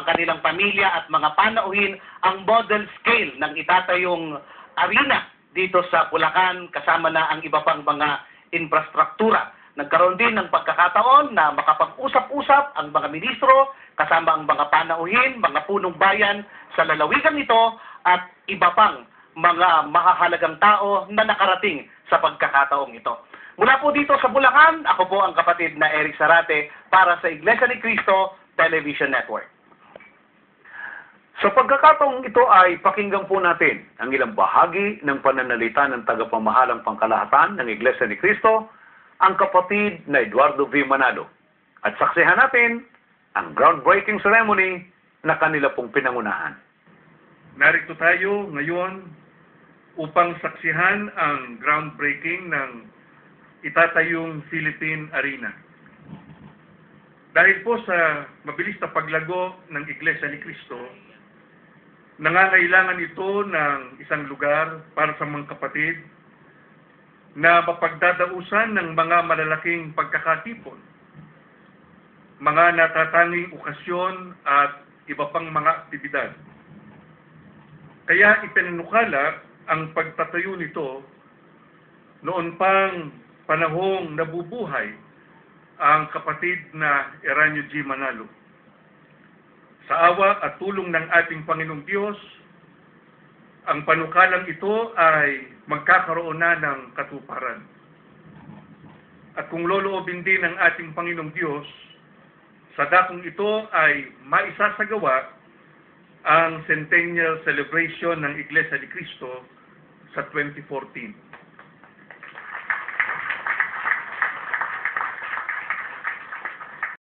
kanilang pamilya at mga panauhin ang model scale ng itatayong arena dito sa Bulacan kasama na ang iba pang mga infrastruktura. Nagkaroon din ng pagkakataon na makapag-usap-usap ang mga ministro kasama ang mga panauhin, mga punong bayan sa lalawigan ito at iba pang mga mahahalagang tao na nakarating sa pagkakataong ito. Mula po dito sa Bulacan, ako po ang kapatid na Eric Zarate para sa Iglesia ni Cristo Television Network. Sa pagkakataong ito ay pakinggan po natin ang ilang bahagi ng pananalita ng tagapamahalang pangkalahatan ng Iglesia ni Cristo, ang kapatid na Eduardo V. Manalo. At saksihan natin ang groundbreaking ceremony na kanila pong pinangunahan. Narito tayo ngayon upang saksihan ang groundbreaking ng itatayong Philippine Arena. Dahil po sa mabilis na paglago ng Iglesia ni Cristo, nangangailangan ito ng isang lugar para sa mga kapatid na mapagdadausan ng mga malalaking pagkakatipon, mga natatanging okasyon at iba pang mga aktibidad. Kaya ipinanukala ang pagtatayo nito noon pang panahong nabubuhay ang kapatid na Eranio G. Manalo. Sa awa at tulong ng ating Panginoong Diyos, ang panukalang ito ay magkakaroon na ng katuparan. At kung loloobin din ng ating Panginoong Diyos, sa dakong ito ay maisasagawa ang centennial celebration ng Iglesia ni Cristo sa 2014.